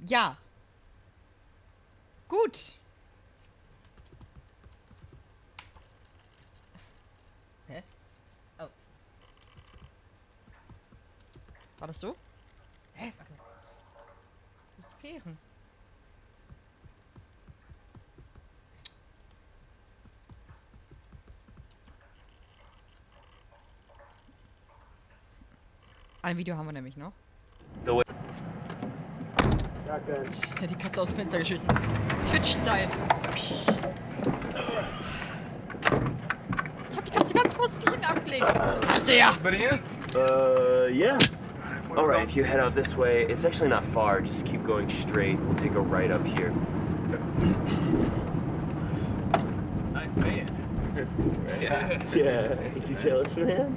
Ja. Gut. Hä? Oh. War das so? Hä? Warte mal. Sphären. Ein Video haben wir nämlich noch. Ja, die Katze aus dem Fenster geschmissen. Twitch-Style. Ich hab die Katze ganz vorsichtig in den Arm gelegt. Also ja. Yeah. Alright, if you head out this way, it's actually not far. Just keep going straight. We'll take a right up here. Nice van. Yeah. Yeah. You jealous, man?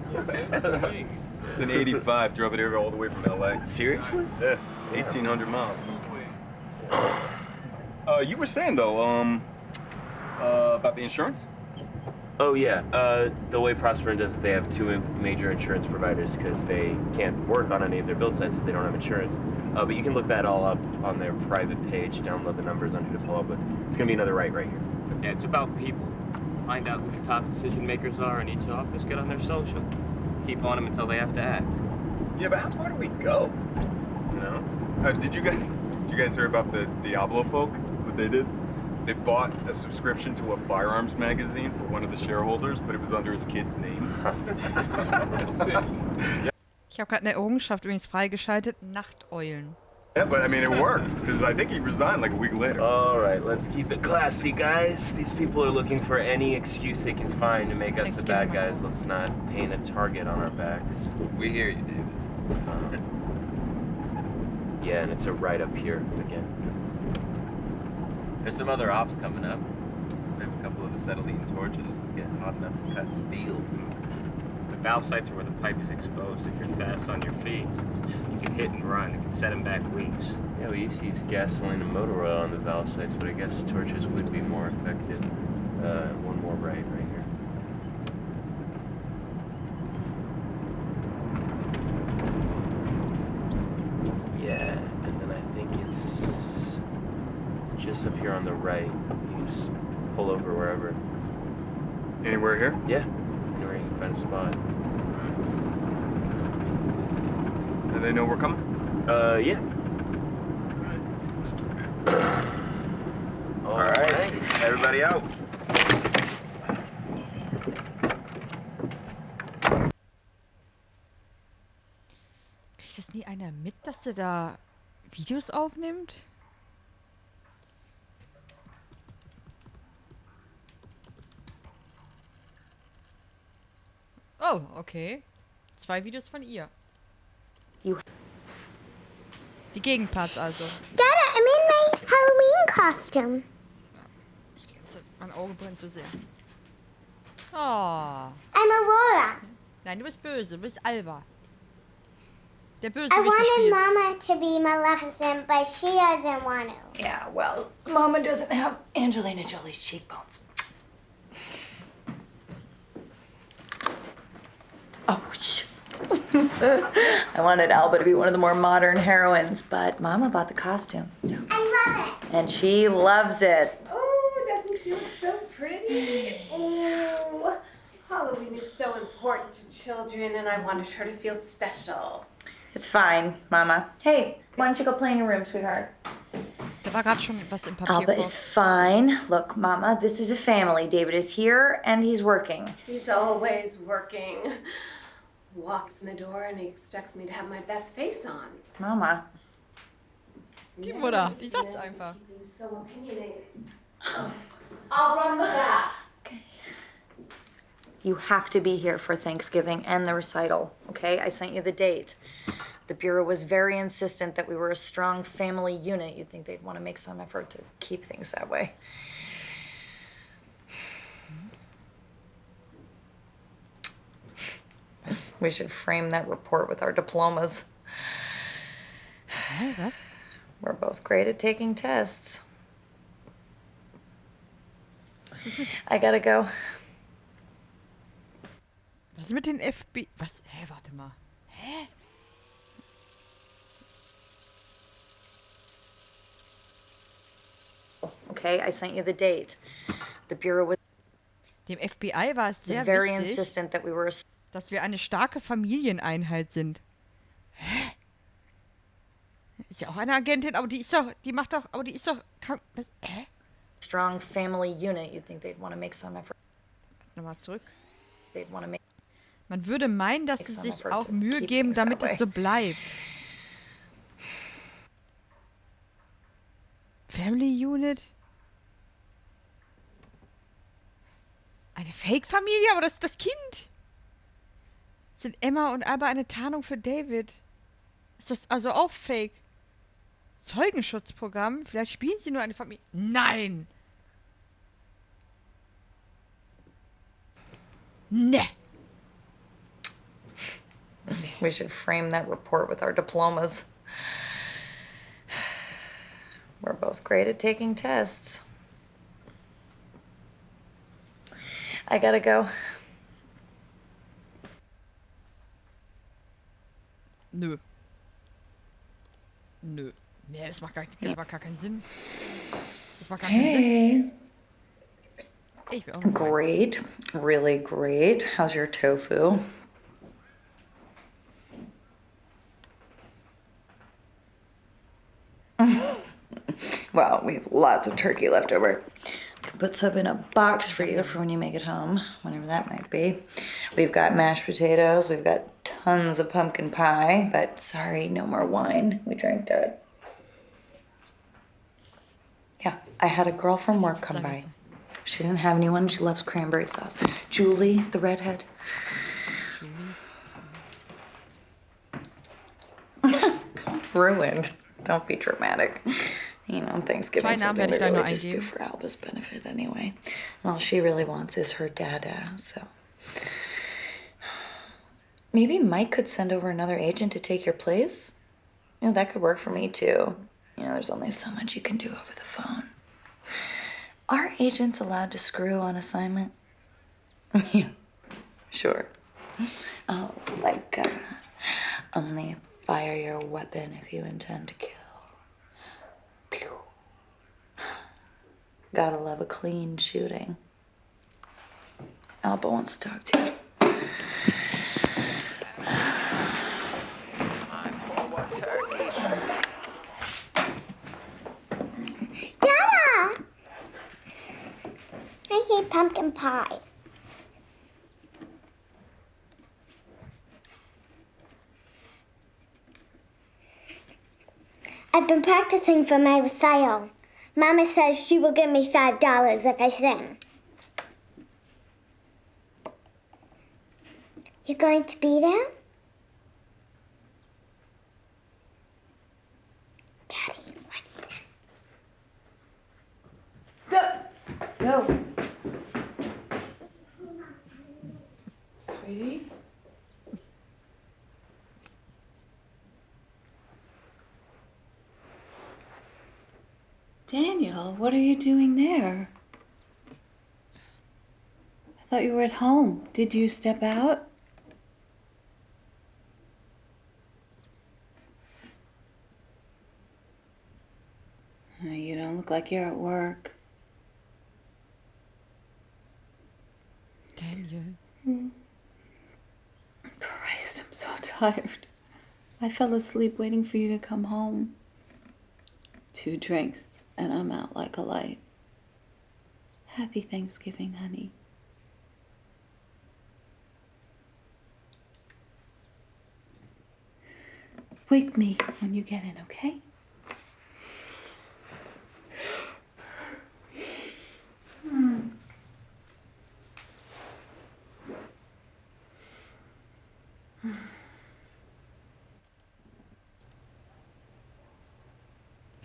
Sweet. It's an 85. Drove it here all the way from LA. Seriously? Yeah. 1,800 miles. You were saying though, about the insurance? Oh yeah. The way Prosperin does it, they have two major insurance providers because they can't work on any of their build sites if they don't have insurance. But you can look that all up on their private page. Download the numbers on who to follow up with. It's gonna be another right here. Yeah, it's about people. Find out who the top decision makers are in each office. Get on their social. Keep on them until they have to act. Yeah, but how far do we go? You know? Did you guys hear about the Diablo folk? What they did? They bought a subscription to a firearms magazine for one of the shareholders, but it was under his kid's name. Ich habe gerade eine Errungenschaft übrigens freigeschaltet. Nachteulen. Yeah, but I mean, it worked, because I think he resigned like a week later. Alright, let's keep it classy, guys. These people are looking for any excuse they can find to make us the bad guys. Let's not paint a target on our backs. We hear you, David. Yeah, and it's a right up here again. There's some other ops coming up. We have a couple of acetylene torches getting hot enough to cut steel. The valve sites are where the pipe is exposed. If you're fast on your feet, you can hit and run. It can set them back weeks. Yeah, we used to use gasoline and motor oil on the valve sites, but I guess torches would be more effective. One more right here. Yeah, and then I think it's just up here on the right. You can just pull over wherever. Anywhere here? Yeah, anywhere you can find a spot. Do they know we're coming? Yeah. All right, everybody out. Kriegt das nie einer mit, dass der da Videos aufnimmt? Oh, okay. 2 Videos von ihr. Die Gegenparts also. Dada, I'm in my Halloween costume. Die ganze Zeit, mein Auge brennt so sehr. Oh. I'm Aurora. Nein, du bist böse. Du bist Alva. Der I Bösewicht des wanted Spiels. Mama to be Maleficent, but she doesn't want to. Yeah, well, Mama doesn't have Angelina Jolie's cheekbones. Oh, shh. I wanted Alba to be one of the more modern heroines, but Mama bought the costume. So. I love it. And she loves it. Oh, doesn't she look so pretty? Oh, Halloween is so important to children, and I wanted her to feel special. It's fine, Mama. Hey, why don't you go play in your room, sweetheart? Da war gerade schon was im Papier. Alba is fine. Look, Mama, this is a family. David is here, and he's working. He's always working. Walks in the door and he expects me to have my best face on. Mama. Die Mutter, die sagt's einfach. Being so opinionated. I'll run the bath. You have to be here for Thanksgiving and the recital, okay? I sent you the date. The Bureau was very insistent that we were a strong family unit. You'd think they'd want to make some effort to keep things that way. We should frame that report with our diplomas. Hä, was? We're both great at taking tests. I gotta go. Was ist mit den FB... Was? Hä, warte mal. Hä? okay? I sent you the date. The Bureau was Dem FBI war es sehr very wichtig, insistent that we were a dass wir eine starke Familieneinheit sind. Hä? Ist ja auch eine Agentin, aber die ist doch, aber die ist doch krank. Was? Hä? strong family unit. You'd think they'd want to make some effort. Nochmal zurück. They'd want to make Man würde meinen, dass sie some sich effort auch to Mühe keep geben, things that damit way. es so bleibt. Family Unit? Eine Fake-Familie? Aber das ist das Kind. Sind Emma und Alba eine Tarnung für David? Ist das also auch Fake? Zeugenschutzprogramm? Vielleicht spielen sie nur eine Familie. Nein! Ne! We should frame that report with our diplomas. We're both great at taking tests. I gotta go. Nö. Nö. Nee, das macht gar keinen Sinn. Das macht gar keinen Sinn. Hey, Ich will auch noch mal. great. Really great. How's your tofu? Well, we have lots of turkey left over. I can put some in a box for you for when you make it home, whenever that might be. We've got mashed potatoes. We've got tons of pumpkin pie, but sorry, no more wine. We drank that. Yeah, I had a girl from work come by. She didn't have anyone. She loves cranberry sauce. Julie, the redhead. Ruined. Don't be dramatic. You know, Thanksgiving's Zwei Namen something werde ich we gleich really noch just do eingeben. for Alba's benefit anyway. And all she really wants is her dada, so. Maybe Mike could send over another agent to take your place. You know, that could work for me too. You know, there's only so much you can do over the phone. Are agents allowed to screw on assignment? Yeah, sure. Oh, like, only fire your weapon if you intend to kill. Pew. Gotta love a clean shooting. Alba wants to talk to you. Dada! I hate pumpkin pie. I've been practicing for my recital. Mama says she will give me $5 if I sing. You going to be there? Daddy, what's this? No. Sweetie? Daniel, what are you doing there? I thought you were at home. Did you step out? You don't look like you're at work. Daniel. Christ, I'm so tired. I fell asleep waiting for you to come home. 2 drinks, and I'm out like a light. Happy Thanksgiving, honey. Wake me when you get in, okay?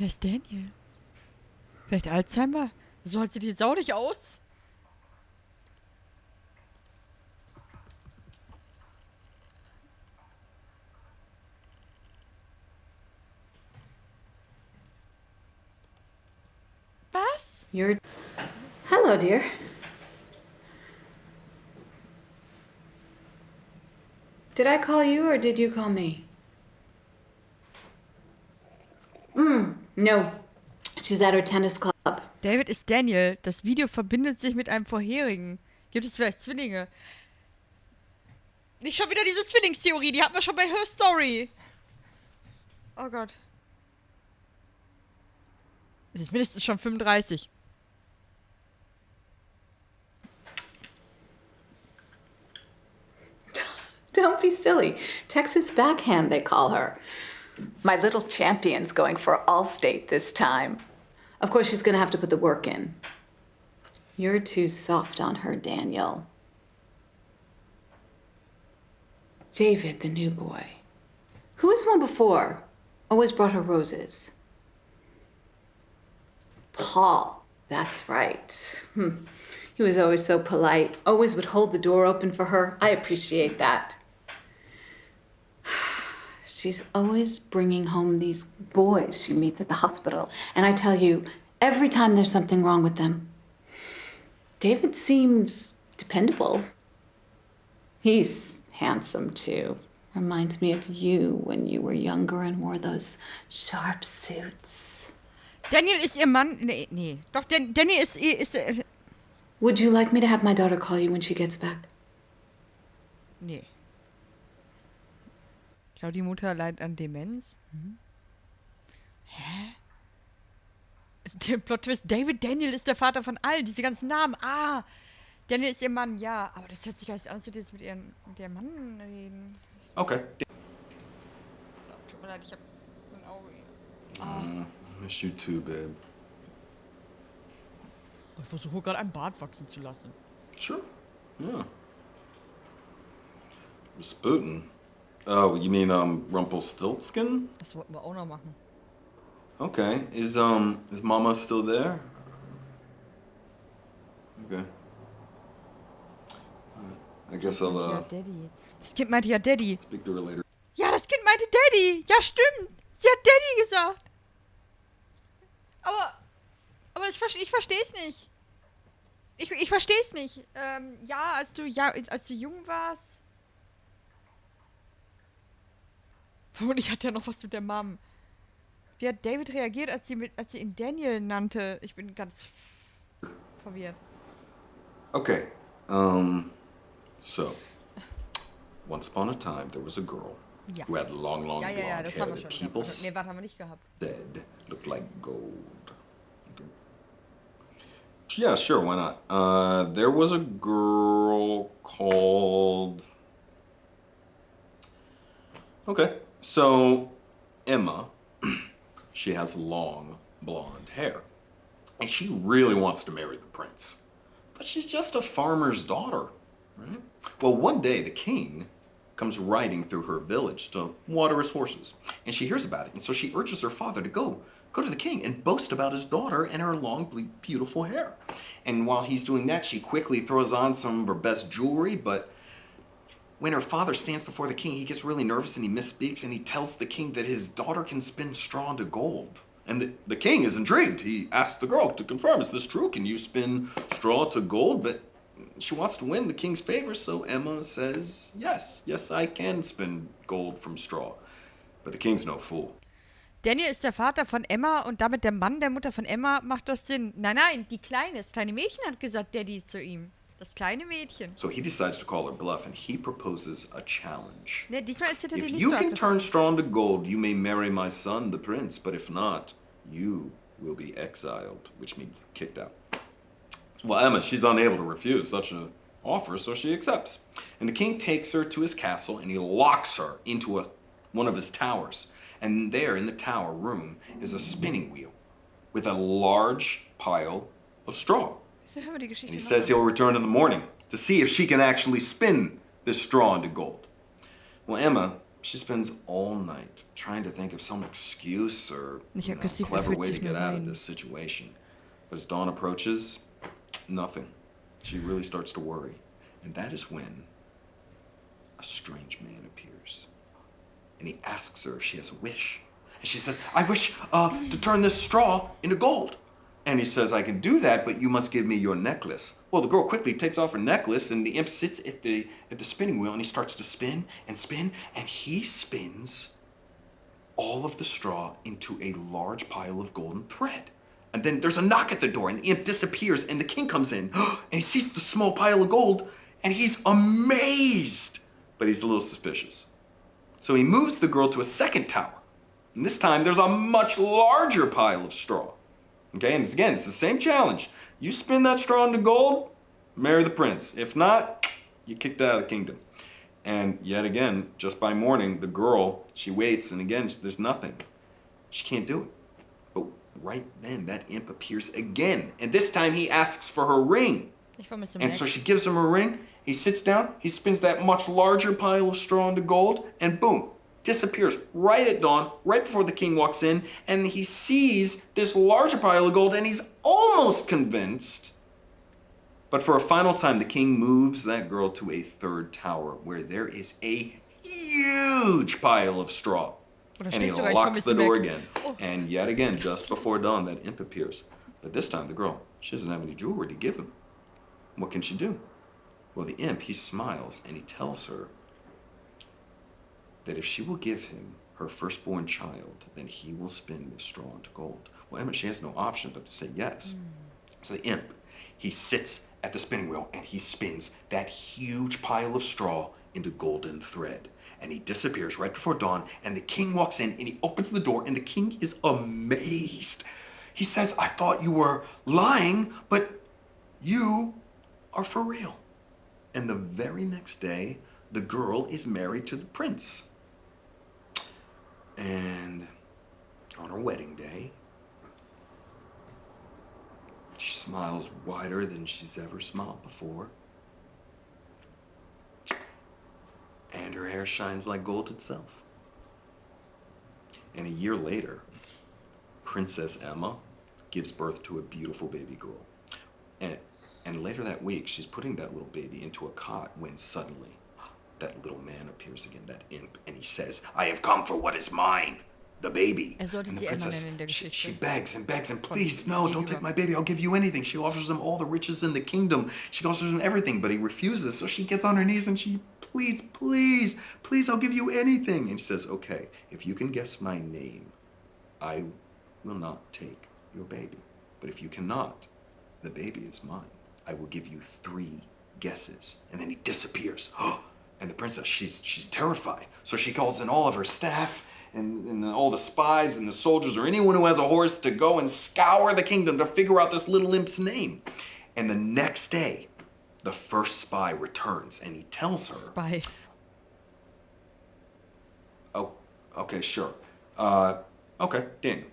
Wer ist Daniel? Vielleicht Alzheimer? So sieht die Sau nicht aus. Was? You're... Hello, dear. Did I call you or did you call me? No. She's at her tennis club. David ist Daniel. Das Video verbindet sich mit einem vorherigen. Gibt es vielleicht Zwillinge? Nicht schon wieder diese Zwillingstheorie, die hatten wir schon bei Her Story. Oh Gott. Es ist mindestens schon 35. Don't be silly. Texas backhand, they call her. My little champion's going for Allstate this time. Of course, she's gonna have to put the work in. You're too soft on her, Daniel. David, the new boy. Who was one before? Always brought her roses. Paul, that's right. He was always so polite, always would hold the door open for her. I appreciate that. She's always bringing home these boys she meets at the hospital. And I tell you, every time there's something wrong with them, David seems dependable. He's handsome, too. Reminds me of you when you were younger and wore those sharp suits. Daniel ist ihr Mann. Nee. Doch, Daniel ist Would you like me to have my daughter call you when she gets back? Nee. Ich glaube, die Mutter leidet an Demenz. Hä? Der Plot-Twist. Daniel ist der Vater von allen. Diese ganzen Namen. Ah. Daniel ist ihr Mann, ja. Aber das hört sich gar nicht an, als würde jetzt mit ihrem Mann reden. Okay. Oh, tut mir leid, ich hab ein Auge. Miss you too, babe. Ich versuche gerade ein Bart wachsen zu lassen. Sure. Yeah. Rasputin. Oh, you mean Rumpelstiltskin? Das wollten wir auch noch machen. Okay. Is Mama still there? Okay. I guess I'll Ja, Daddy. Das Kind meinte ja Daddy. speak to her later. Ja, das Kind meinte Daddy. Ja, stimmt. Sie hat Daddy gesagt. Aber ich verstehe es nicht. Ich verstehe es nicht. Als du jung warst. Und ich hatte ja noch was mit der Mom. Wie hat David reagiert, als sie ihn Daniel nannte? Ich bin ganz verwirrt. Okay. So, once upon a time, there was a girl Ja. who had long blonde Ja, das hair haben wir that schon. people Nee, warte, haben wir nicht gehabt. said looked like gold. Okay. Yeah, sure, why not? There was a girl called... Okay, so Emma, she has long blonde hair, and she really wants to marry the prince. But she's just a farmer's daughter, right? Well, one day the king comes riding through her village to water his horses, and she hears about it, and so she urges her father to go to the king and boast about his daughter and her long, beautiful hair. And while he's doing that, she quickly throws on some of her best jewelry, but when her father stands before the king, he gets really nervous and he misspeaks, and he tells the king that his daughter can spin straw into gold. And the king is intrigued. He asks the girl to confirm, is this true? Can you spin straw to gold? But she wants to win the king's favor, so Emma says, yes, I can spin gold from straw. But the king's no fool. Daniel ist der Vater von Emma und damit der Mann der Mutter von Emma. Macht das Sinn? Nein, das kleine Mädchen hat gesagt Daddy zu ihm. Das kleine Mädchen. So he decides to call her bluff, and he proposes a challenge. Ne, diesmal erzählt er dir If nicht you so can aggressiv. turn straw into gold, you may marry my son, the prince. But if not, you will be exiled, which means kicked out. Well, Emma, she's unable to refuse such an offer, so she accepts. And the king takes her to his castle, and he locks her into one of his towers. And there in the tower room is a spinning wheel with a large pile of straw. So hören wir die Geschichte And he noch says mal. he'll return in the morning to see if she can actually spin this straw into gold. Well, Emma, she spends all night trying to think of some excuse or Nicht aggressiv, er clever fühlt way to sich get nur out of rein. this situation. But as dawn approaches, nothing. She really starts to worry. And that is when a strange man appears. And he asks her if she has a wish. And she says, I wish to turn this straw into gold. And he says, I can do that, but you must give me your necklace. Well, the girl quickly takes off her necklace, and the imp sits at the spinning wheel, and he starts to spin and spin, and he spins all of the straw into a large pile of golden thread. And then there's a knock at the door, and the imp disappears, and the king comes in, and he sees the small pile of gold, and he's amazed, but he's a little suspicious. So he moves the girl to a second tower, and this time there's a much larger pile of straw. Okay, and again, it's the same challenge. You spin that straw into gold, marry the prince. If not, you're kicked out of the kingdom. And yet again, just by morning, the girl, she waits, and again, there's nothing. She can't do it. But right then, that imp appears again, and this time he asks for her ring. And so she gives him her ring, he sits down, he spins that much larger pile of straw into gold, and boom, disappears right at dawn, right before the king walks in, and he sees this larger pile of gold, and he's almost convinced. But for a final time, the king moves that girl to a third tower, where there is a huge pile of straw. And he locks the door again. And yet again, just before dawn, that imp appears. But this time, the girl, she doesn't have any jewelry to give him. What can she do? Well, the imp, he smiles, and he tells her that if she will give him her firstborn child, then he will spin the straw into gold. Well, Emma, she has no option but to say yes. So the imp, he sits at the spinning wheel, and he spins that huge pile of straw into golden thread. And he disappears right before dawn, and the king walks in, and he opens the door, and the king is amazed. He says, I thought you were lying, but you are for real. And the very next day, the girl is married to the prince. And on her wedding day, she smiles wider than she's ever smiled before. And her hair shines like gold itself. And a year later, Princess Emma gives birth to a beautiful baby girl. And later that week, she's putting that little baby into a cot when suddenly that little man appears again, that imp, and he says, I have come for what is mine, the baby. And the princess, she begs and begs and please, no, don't take my baby, I'll give you anything. She offers him all the riches in the kingdom. She offers him everything, but he refuses. So she gets on her knees and she pleads, please, please, I'll give you anything. And she says, okay, if you can guess my name, I will not take your baby. But if you cannot, the baby is mine. I will give you 3 guesses. And then he disappears. And the princess, she's terrified. So she calls in all of her staff and all the spies and the soldiers or anyone who has a horse to go and scour the kingdom to figure out this little imp's name. And the next day, the first spy returns and he tells her... Spy. Oh, okay, sure. Okay, Daniel.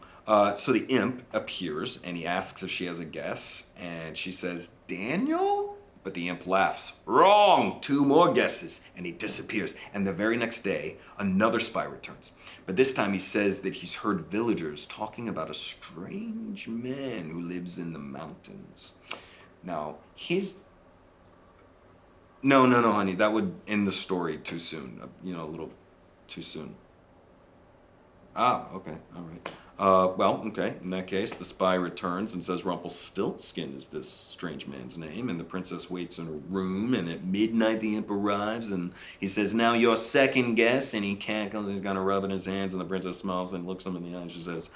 So the imp appears and he asks if she has a guess, and she says, Daniel? But the imp laughs. Wrong! 2 more guesses. And he disappears. And the very next day, another spy returns. But this time he says that he's heard villagers talking about a strange man who lives in the mountains. Now, No, honey. That would end the story too soon. A little too soon. Ah, okay. All right. Well, okay, in that case, the spy returns and says Rumpelstiltskin is this strange man's name, and the princess waits in her room, and at midnight the imp arrives, and he says, now your second guess, and he cackles, and he's gonna rub in his hands, and the princess smiles and looks him in the eye, and she says,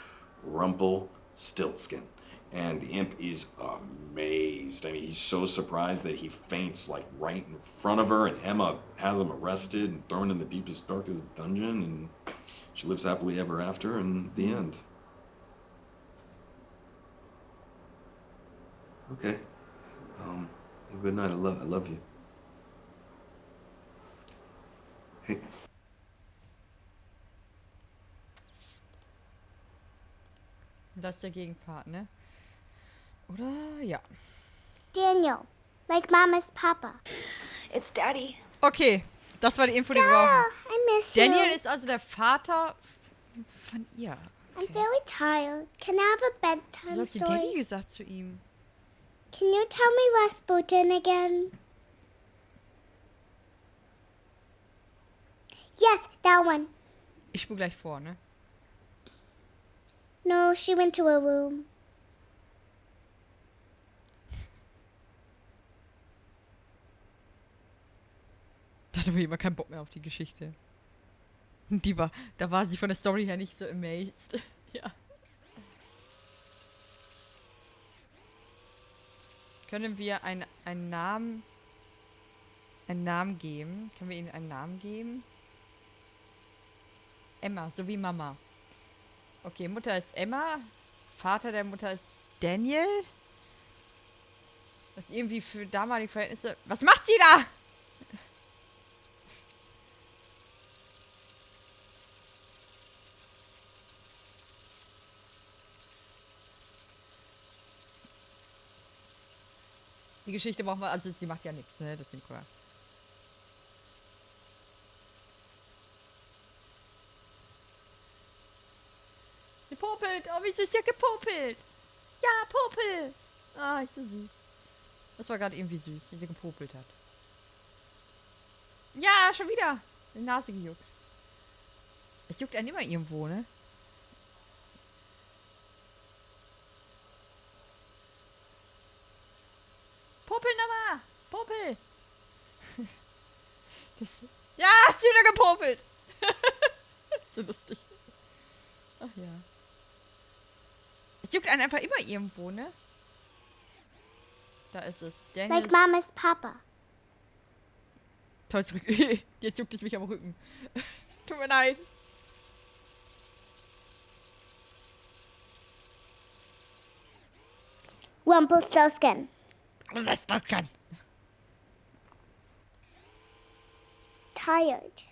Rumpelstiltskin. And the imp is amazed. I mean, he's so surprised that he faints, like, right in front of her, and Emma has him arrested and thrown in the deepest, darkest dungeon, and she lives happily ever after, and the end. Okay. Good night. I love you. Hey. Das ist der Gegenpart, ne? Oder? Ja. Daniel, like Mama's Papa. It's Daddy. Okay, das war die Info, die wir brauchen. I miss you. Daniel ist also der Vater von ihr. I'm very tired. Can I have a Du bedtime hast die story? Daddy gesagt zu ihm. Can you tell me Rasputin again? Yes, that one. Ich spule gleich vor, ne? No, she went to her room. Da hatte mir immer keinen Bock mehr auf die Geschichte. Da war sie von der Story her nicht so amazed. Ja. Können wir einen Namen geben? Können wir ihnen einen Namen geben? Emma, so wie Mama. Okay, Mutter ist Emma. Vater der Mutter ist Daniel. Was irgendwie für damalige Verhältnisse... Was macht sie da? Die Geschichte brauchen wir... Also sie macht ja nichts, ne? Das ist klar. Sie popelt. Oh, wieso ist ja gepopelt? Ja, Popel. Ah, ist so süß. Das war gerade irgendwie süß, wie sie gepopelt hat. Ja, schon wieder. Die Nase gejuckt. Es juckt einen immer irgendwo, ne? Popel nochmal. Popel. Das, ja, ist wieder gepopelt. So lustig. Ach ja. Es juckt einen einfach immer irgendwo, ne? Da ist es. Daniel. Like Mama's Papa. Toll zurück. Jetzt juckt es mich am Rücken. Tut mir leid. Rumpelstiltskin. Was das kann. Tired.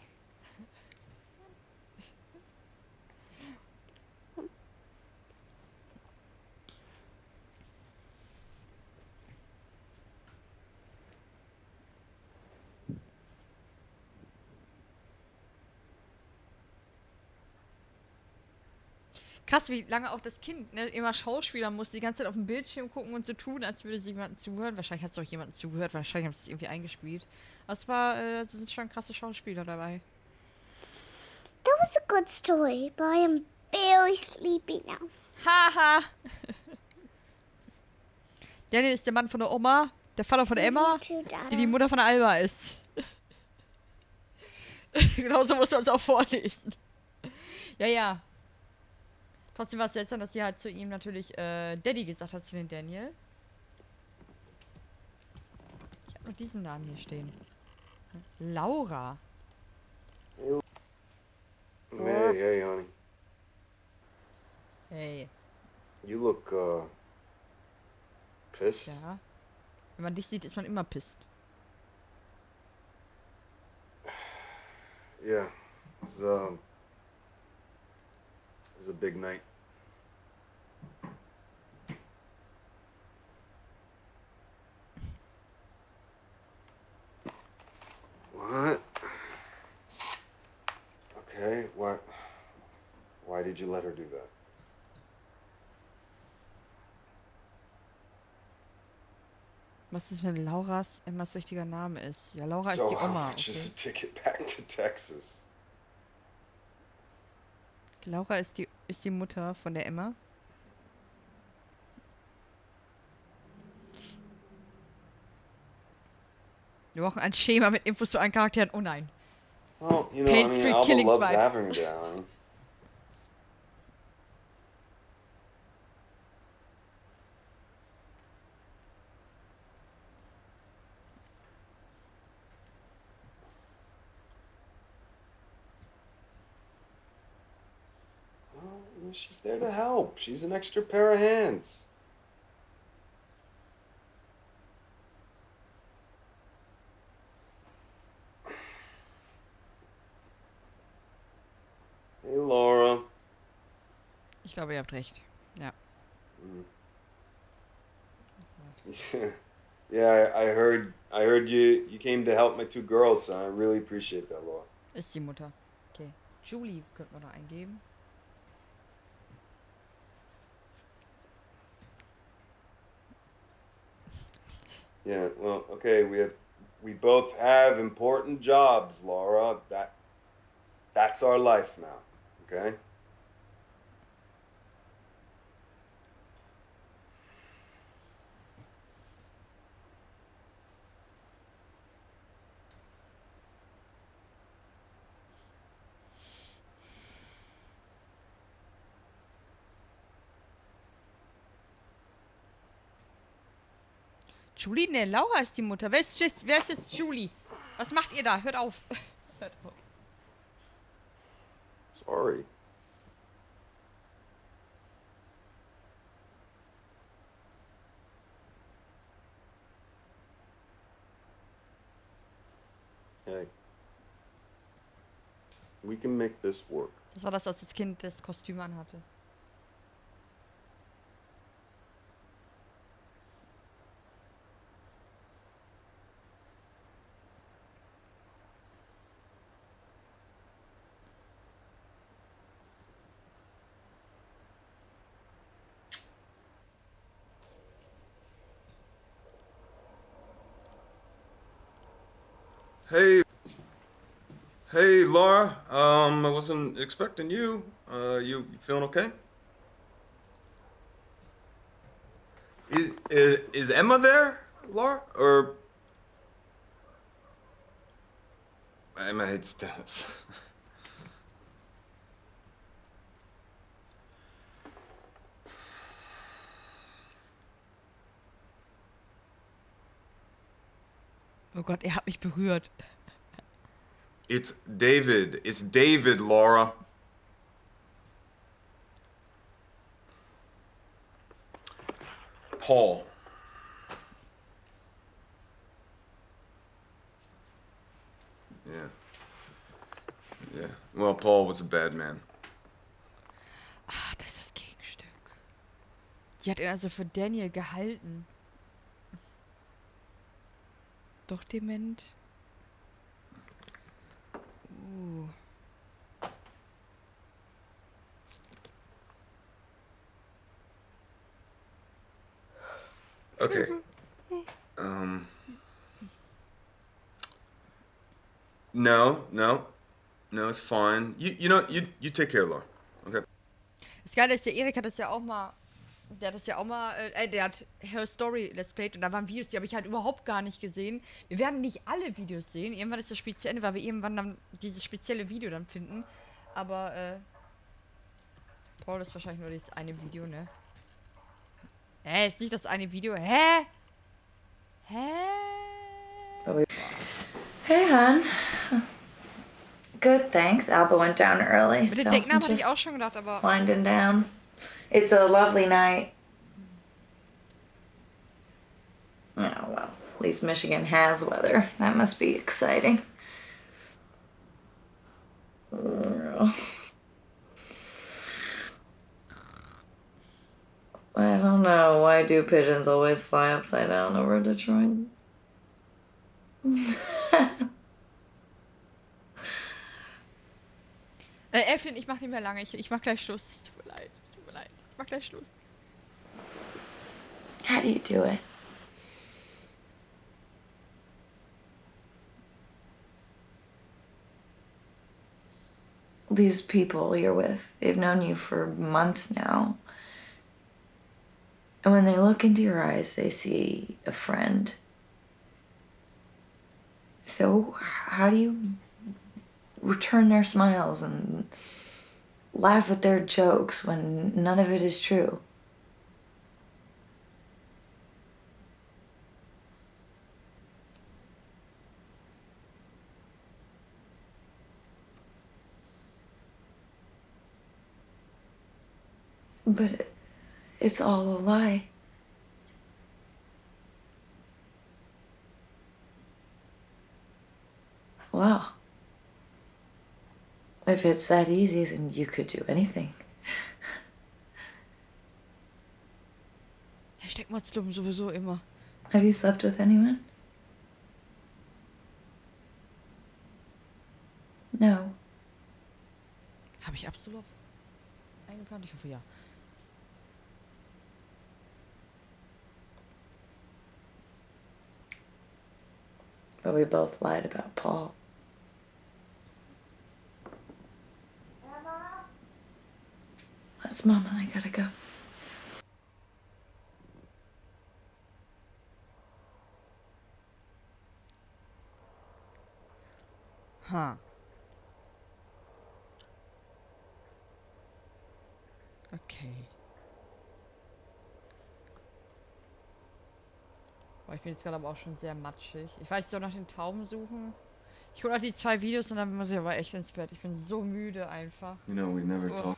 Krass, wie lange auch das Kind, ne, immer Schauspieler muss, die ganze Zeit auf dem Bildschirm gucken und so tun, als würde sie jemandem zuhören. Wahrscheinlich hat es auch jemandem zugehört, wahrscheinlich haben sie es irgendwie eingespielt. Aber es war, es sind schon krasse Schauspieler dabei. That was a good story, but I am very sleepy now. Haha! Daniel ist der Mann von der Oma, der Vater von der Emma, die Mutter von der Alba ist. Genauso muss man es auch vorlesen. Ja, ja. Trotzdem war es seltsam, dass sie halt zu ihm natürlich Daddy gesagt hat, zu dem Daniel. Ich habe nur diesen Namen hier stehen. Laura. Hey, honey. Hey. You look, pissed. Ja. Wenn man dich sieht, ist man immer pisst. Yeah. It was a big night. What? Okay, why did you let her do that? Was ist, wenn Lauras Emmas richtiger Name ist? Ja, Laura So ist die Oma. how much is Okay. a ticket back to Texas? Laura ist die Mutter von der Emma. Wir brauchen ein Schema mit Infos zu allen Charakteren. Oh nein. Well, you know, Pain Street Alba Killings loves vibes. having me down. Well, you know, she's there to help. She's an extra pair of hands. Hey, Laura. Ich glaube, ihr habt recht. Ja. Yeah, I heard you came to help my two girls, so I really appreciate that, Laura. Ist die Mutter. Okay. Julie könnten wir noch eingeben. Yeah, well, okay, we both have important jobs, Laura. That's our life now, okay? Julie? Ne, Laura ist die Mutter. Wer ist jetzt Julie? Was macht ihr da? Hört auf. Hört auf. Sorry. Hey. We can make this work. Das war das, als das Kind das Kostüm anhatte. Hey. Hey, Laura. I wasn't expecting you. You feeling okay? Is Emma there, Laura? Or Emma hates tennis. Oh Gott, er hat mich berührt. It's David. It's David, Laura. Paul. Yeah. Yeah. Well, Paul was a bad man. Ah, das ist das Gegenstück. Die hat ihn also für Daniel gehalten. Doch dement. Okay. No, it's fine. You take care, Laura. Okay. Das Geile ist, der Erik hat das ja auch mal. Der hat das ja auch mal. Der hat Her Story Let's Played und da waren Videos, die habe ich halt überhaupt gar nicht gesehen. Wir werden nicht alle Videos sehen. Irgendwann ist das Spiel zu Ende, weil wir irgendwann dann dieses spezielle Video dann finden. Aber, Paul ist wahrscheinlich nur dieses eine Video, ne? Hä? Ist nicht das eine Video? Hä? Hey, hon. Good, thanks. Alba went down early, Mit so den Decknamen hatte ich just auch schon gedacht, aber. winding down. It's a lovely night. Oh, well, at least Michigan has weather. That must be exciting. I don't know. Why do pigeons always fly upside down over Detroit? Elfin, ich mach nicht mehr lange. Ich mach gleich Schluss. Es tut mir leid. Ich mach gleich Schluss. How do you do it? These people you're with, they've known you for months now. And when they look into your eyes, they see a friend. So, how do you return their smiles and laugh at their jokes when none of it is true? But it's all a lie. Wow. If it's that easy, then you could do anything. Hashtag Motzlum sowieso immer. Have you slept with anyone? No. Habe ich absolut eingeplant? Ich hoffe ja. But we both lied about Paul. That's Mama. I gotta go. Huh. Okay. Boah, ich bin jetzt gerade aber auch schon sehr matschig. Ich weiß doch nach den Tauben suchen. Ich hole auch die 2 Videos und dann muss ich aber echt ins Bett. Ich bin so müde einfach. You know, we never Oh. talk.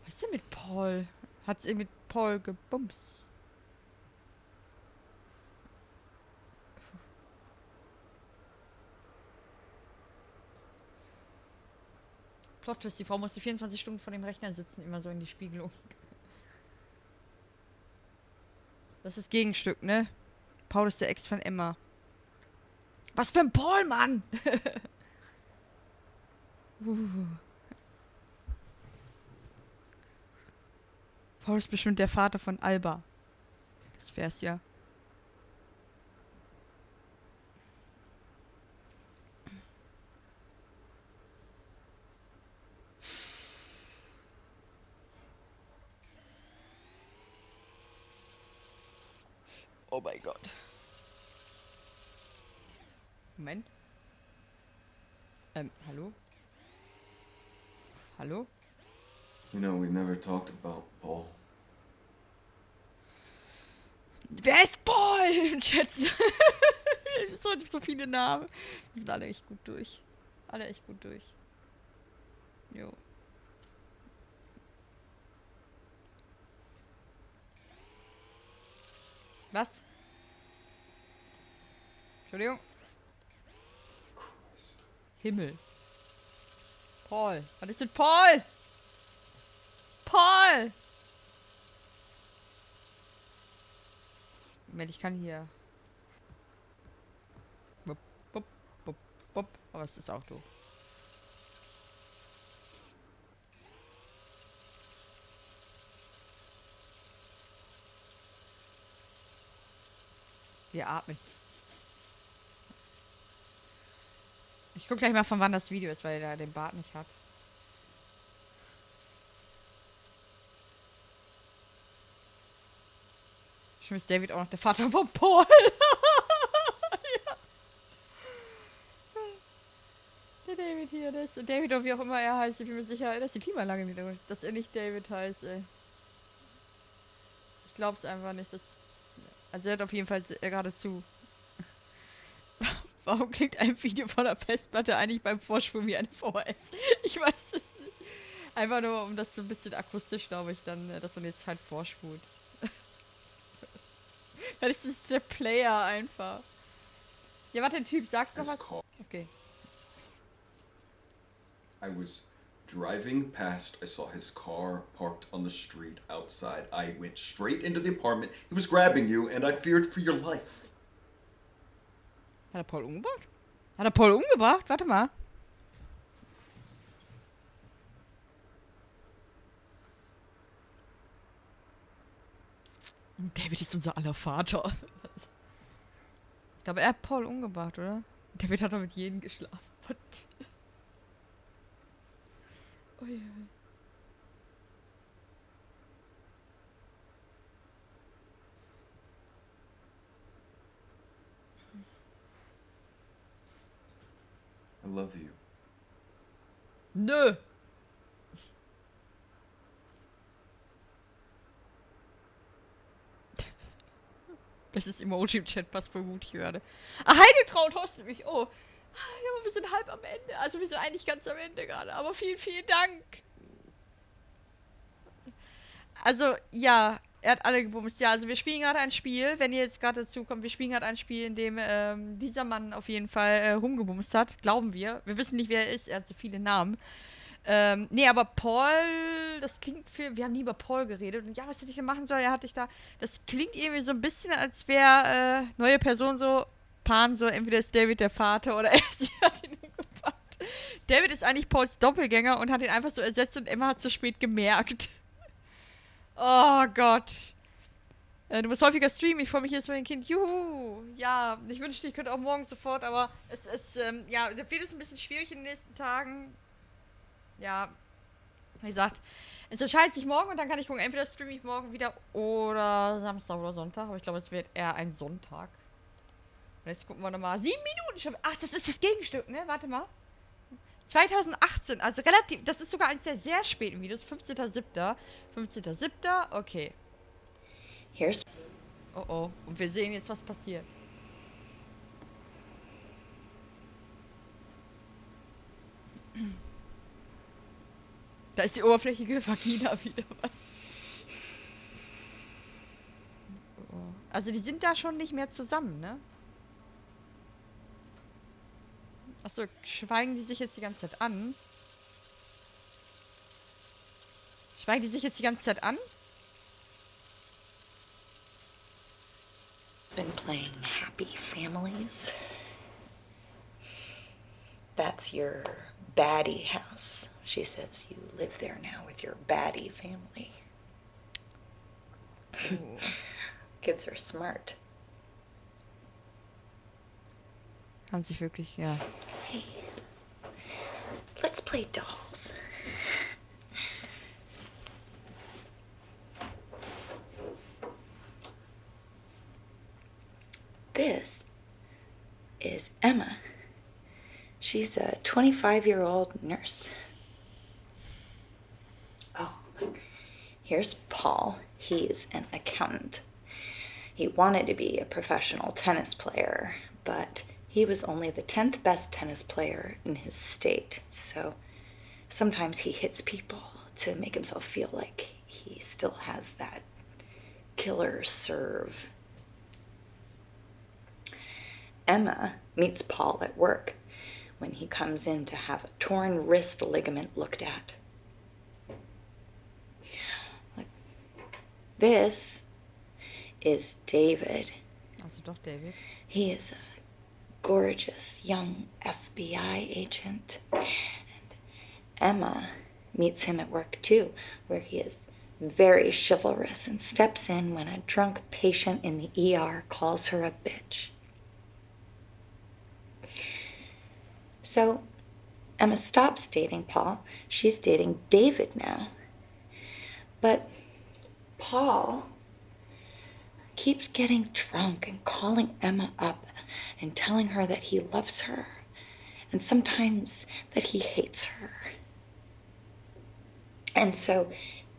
Was ist denn mit Paul? Hat's mit Paul gebumst? Plot Twist, die Frau musste 24 Stunden vor dem Rechner sitzen, immer so in die Spiegelung. Das ist das Gegenstück, ne? Paul ist der Ex von Emma. Was für ein Paul, Mann! Paul ist bestimmt der Vater von Alba. Das wär's ja. Oh mein Gott. Moment. Hallo? Hallo? You know, we never talked about Paul. Wer ist Paul im Chat? So viele Namen. Die sind alle echt gut durch. Alle echt gut durch. Jo. Was? Entschuldigung. Himmel. Paul. Was ist mit Paul? Paul! Moment, ich kann hier. Wupp, wupp, wupp, wupp. Aber es ist auch doof. Wir atmen. Ich guck gleich mal, von wann das Video ist, weil er den Bart nicht hat. Schon ist David auch noch der Vater von Paul. Ja. Der David hier, das ist David, oder wie auch immer er heißt. Ich bin mir sicher, dass die Klimaanlage wieder, dass er nicht David heißt, ey. Ich glaub's einfach nicht, dass. Also er hat auf jeden Fall geradezu. Warum klingt ein Video von der Festplatte eigentlich beim Vorspulen wie eine VHS? Ich weiß es nicht. Einfach nur, um das so ein bisschen akustisch, glaube ich, dann, dass man jetzt halt vorspult. Das ist der Player einfach. Ja, warte, Typ, sag's noch was. Okay. I was driving past, I saw his car parked on the street outside. I went straight into the apartment. He was grabbing you and I feared for your life. Hat er Paul umgebracht? Hat er Paul umgebracht? Warte mal. David ist unser aller Vater. Ich glaube, er hat Paul umgebracht, oder? David hat doch mit jedem geschlafen. What? Ui. I love you. Nö. Bestes Emoji im Chat, passt voll gut hier gerade. Ah, Heidetraut hostet mich. Oh. Ja, wir sind halb am Ende. Also wir sind eigentlich ganz am Ende gerade. Aber vielen, vielen Dank. Also, ja, er hat alle gebumst. Ja, also wir spielen gerade ein Spiel, wenn ihr jetzt gerade dazu kommt, wir spielen gerade ein Spiel, in dem dieser Mann auf jeden Fall rumgebumst hat. Glauben wir. Wir wissen nicht, wer er ist. Er hat so viele Namen. Nee, aber Paul, das klingt für. Wir haben nie über Paul geredet. Und ja, was hätte ich denn machen sollen? Er hatte ich da. Das klingt irgendwie so ein bisschen, als wäre neue Person so. Pan so, entweder ist David der Vater oder sie hat ihn umgebracht. David ist eigentlich Pauls Doppelgänger und hat ihn einfach so ersetzt und Emma hat zu spät gemerkt. Oh Gott. Du musst häufiger streamen, ich freue mich jetzt für ein Kind. Juhu! Ja, ich wünschte, ich könnte auch morgen sofort, aber ja, das wird es ein bisschen schwierig in den nächsten Tagen. Ja, wie gesagt, es entscheidet sich morgen und dann kann ich gucken, entweder streame ich morgen wieder oder Samstag oder Sonntag, aber ich glaube, es wird eher ein Sonntag. Und jetzt gucken wir nochmal. 7 Minuten schon. Ach, das ist das Gegenstück, ne? Warte mal. 2018, also relativ, das ist sogar eines der sehr späten Videos. 15.07. 15.07. Okay. Here's Oh oh. Und wir sehen jetzt, was passiert. Da ist die oberflächige Vagina wieder was. Oh. Also die sind da schon nicht mehr zusammen, ne? Achso, schweigen die sich jetzt die ganze Zeit an? Schweigen die sich jetzt die ganze Zeit an? Been playing Happy Families. That's your baddie house. She says you live there now with your baddie family. Kids are smart. Haben sich wirklich, ja. Hey, let's play dolls. This is Emma. She's a 25-year-old nurse. Oh, here's Paul. He's an accountant. He wanted to be a professional tennis player, but he was only the 10th best tennis player in his state, so sometimes he hits people to make himself feel like he still has that killer serve. Emma meets Paul at work when he comes in to have a torn wrist ligament looked at. This is David. Also doch David. He is a gorgeous young FBI agent. And Emma meets him at work too, where he is very chivalrous and steps in when a drunk patient in the ER calls her a bitch. So Emma stops dating Paul. She's dating David now. But Paul keeps getting drunk and calling Emma up and telling her that he loves her and sometimes that he hates her. And so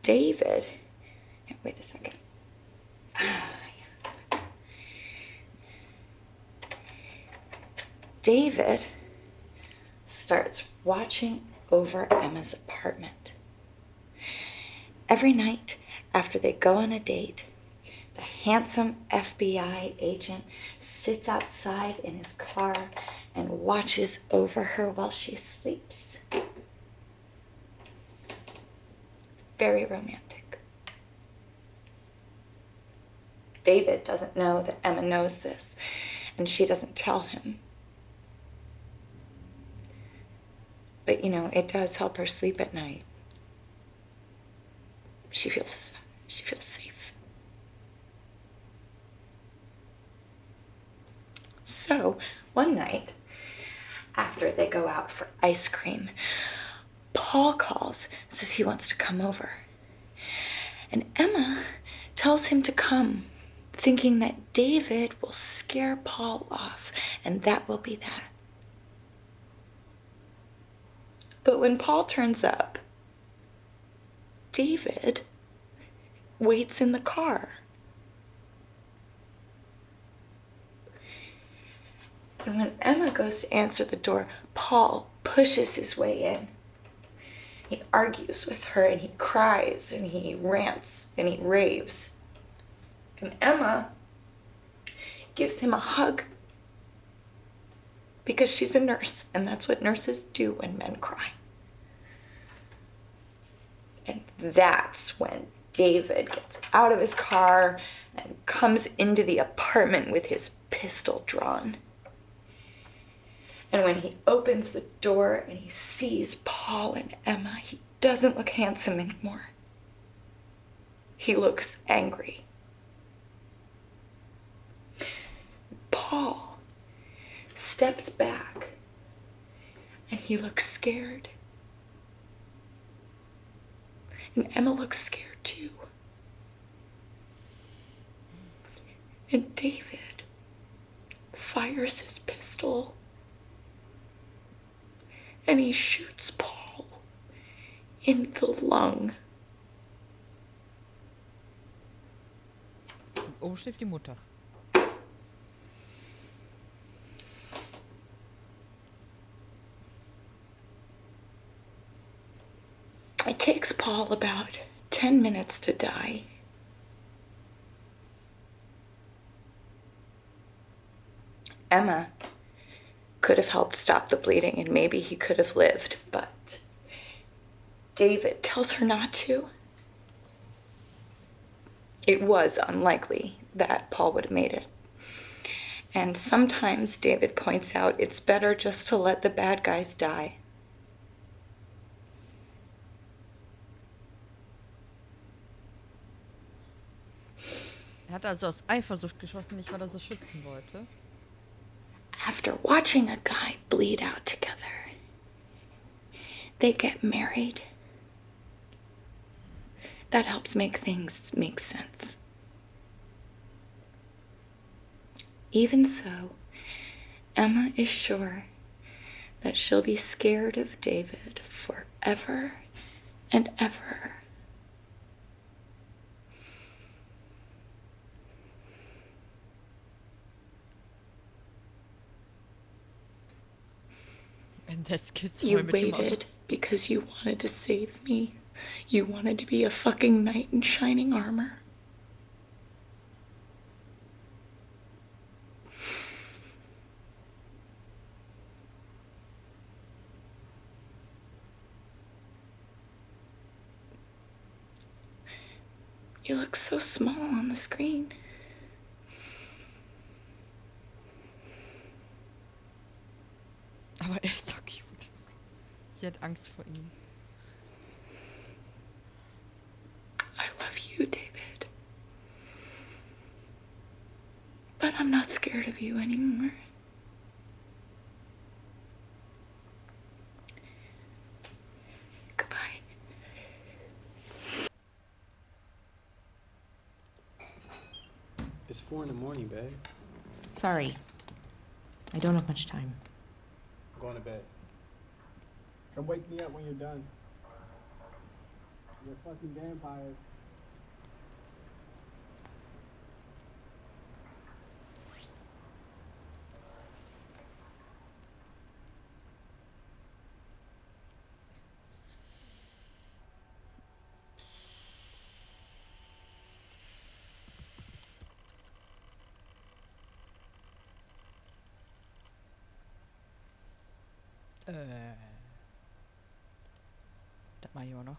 David, wait a second. David starts watching over Emma's apartment. Every night after they go on a date, the handsome FBI agent sits outside in his car and watches over her while she sleeps. It's very romantic. David doesn't know that Emma knows this, and she doesn't tell him. But, you know, it does help her sleep at night. She feels safe. So, one night, after they go out for ice cream, Paul calls, says he wants to come over. And Emma tells him to come, thinking that David will scare Paul off, and that will be that. But when Paul turns up, David waits in the car. And when Emma goes to answer the door, Paul pushes his way in. He argues with her and he cries and he rants and he raves. And Emma gives him a hug because she's a nurse and that's what nurses do when men cry. And that's when David gets out of his car and comes into the apartment with his pistol drawn. And when he opens the door and he sees Paul and Emma, he doesn't look handsome anymore. He looks angry. Paul steps back and he looks scared. And Emma looks scared too. And David fires his pistol and he shoots Paul in the lung. Oben schläft die Mutter. It takes Paul about 10 minutes to die. Emma could have helped stop the bleeding and maybe he could have lived, but David tells her not to. It was unlikely that Paul would have made it. And sometimes David points out it's better just to let the bad guys die. Er hat also aus Eifersucht geschossen, nicht weil er sie schützen wollte. After watching a guy bleed out together, they get married. That helps make things make sense. Even so, Emma is sure that she'll be scared of David forever and ever. And that's kids. You waited because you wanted to save me. You wanted to be a fucking knight in shining armor. You look so small on the screen. Aber er ist doch cute. Sie hat Angst vor ihm. I love you, David. But I'm not scared of you anymore. Goodbye. It's 4 in the morning, babe. Sorry. I don't have much time. I'm going to bed. Come wake me up when you're done. You're a fucking vampire. Das mach ich auch noch.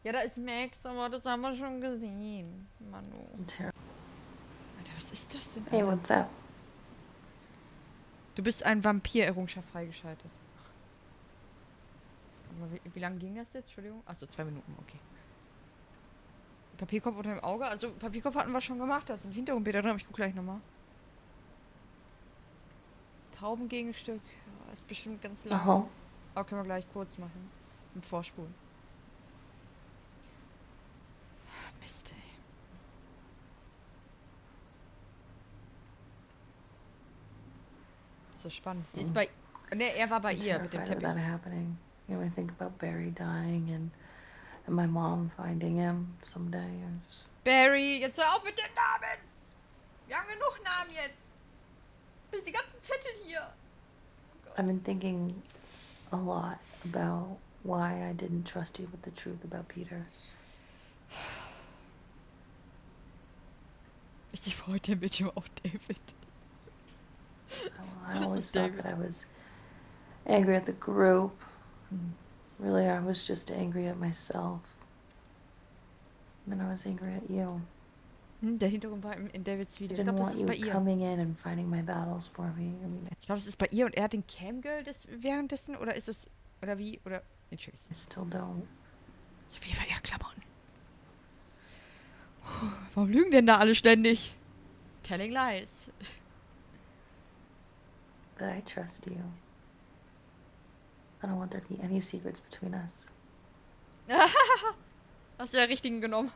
Ja, da ist Max, aber das haben wir schon gesehen. Manu. Alter, was ist das denn? Hey, what's up? Du bist ein Vampir-Errungenschaft freigeschaltet. Aber wie lange ging das jetzt? Entschuldigung. Achso, 2 Minuten, okay. Papierkorb unter dem Auge. Also, Papierkorb hatten wir schon gemacht. Da ist ein Hintergrundbilder drin, aber ich guck gleich nochmal. Taubengegenstück. Ja, ist bestimmt ganz lang. Aha. Aber können wir gleich kurz machen. Mit Vorspulen. Mist, ey. So spannend. Sie ist bei... Ne, er war bei ihr mit dem Teppich. That happening. You know, I think about Barry dying and my mom finding him someday. And just... Barry, jetzt hör auf mit den Namen! Wir haben genug Namen jetzt! Bis die ganzen Zettel hier! Oh I've been thinking a lot about why I didn't trust you with the truth about Peter. Ist die Frau heute im Bildschirm auch David? I always thought that I was angry at the group. Really, I was just angry at myself. And then I was angry at you. Der Hintergrund war in Davids I Video. Ich didn't glaube, das want ist you bei ihr. coming in and fighting my battles for me. I mean, Ich glaube, das ist bei ihr und er hat den Camgirl währenddessen oder ist es. Oder wie? Oder. Entschuldigung. I still don't. So auf jeden Fall ihre Klamotten. Warum lügen denn da alle ständig? Telling lies. But I trust you. I don't want there to be any secrets between us. Hast du ja richtigen genommen.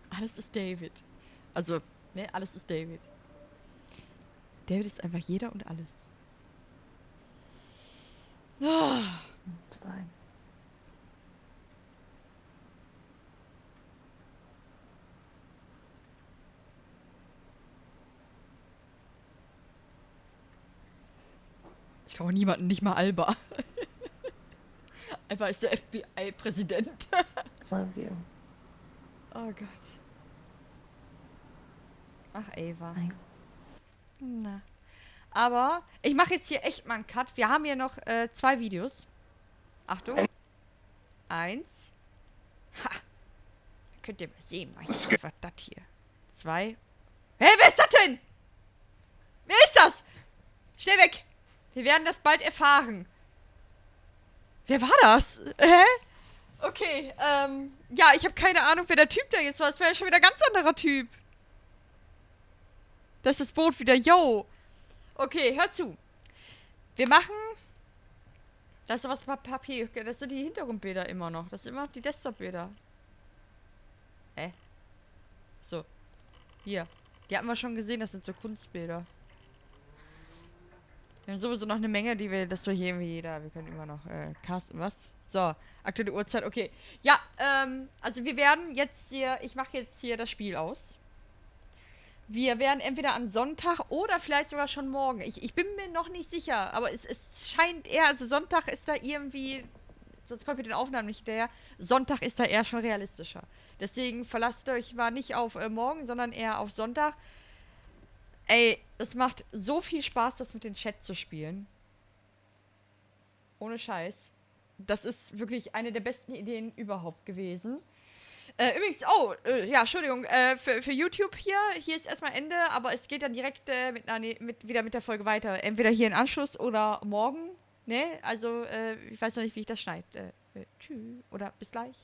Alles ist David. Also, ne, alles ist David. David ist einfach jeder und alles. Oh. It's fine. Ich traue niemanden, nicht mal Alba. Alba ist der FBI-Präsident. Love you. Oh Gott. Ach, Ava. Nein. Na. Aber ich mache jetzt hier echt mal einen Cut. Wir haben hier noch 2 Videos. Achtung. 1. Ha. Könnt ihr mal sehen. Mach ich jetzt einfach das hier. 2. Hey, wer ist das denn? Wer ist das? Schnell weg. Wir werden das bald erfahren. Wer war das? Hä? Okay, ja, ich habe keine Ahnung, wer der Typ da jetzt war. Das wäre ja schon wieder ein ganz anderer Typ. Das ist das Boot wieder. Yo. Okay, hör zu. Wir machen... Da ist doch was Papier. Das sind die Hintergrundbilder immer noch. Das sind immer noch die Desktop-Bilder. Hä? So. Hier. Die hatten wir schon gesehen. Das sind so Kunstbilder. Wir haben sowieso noch eine Menge, die wir... Das so hier irgendwie jeder... Wir können immer noch... Casten... Was? So. Aktuelle Uhrzeit. Okay. Ja, also wir werden jetzt hier... Ich mache jetzt hier das Spiel aus. Wir werden entweder am Sonntag oder vielleicht sogar schon morgen. Ich bin mir noch nicht sicher, aber es scheint eher, also Sonntag ist da irgendwie, sonst kommt mit den Aufnahmen nicht hinterher, Sonntag ist da eher schon realistischer. Deswegen verlasst euch mal nicht auf morgen, sondern eher auf Sonntag. Ey, es macht so viel Spaß, das mit dem Chat zu spielen. Ohne Scheiß. Das ist wirklich eine der besten Ideen überhaupt gewesen. Übrigens, ja, Entschuldigung, für YouTube hier ist erstmal Ende, aber es geht dann direkt wieder mit der Folge weiter. Entweder hier in Anschluss oder morgen, ne? Also, ich weiß noch nicht, wie ich das schneide. Tschüss, oder bis gleich.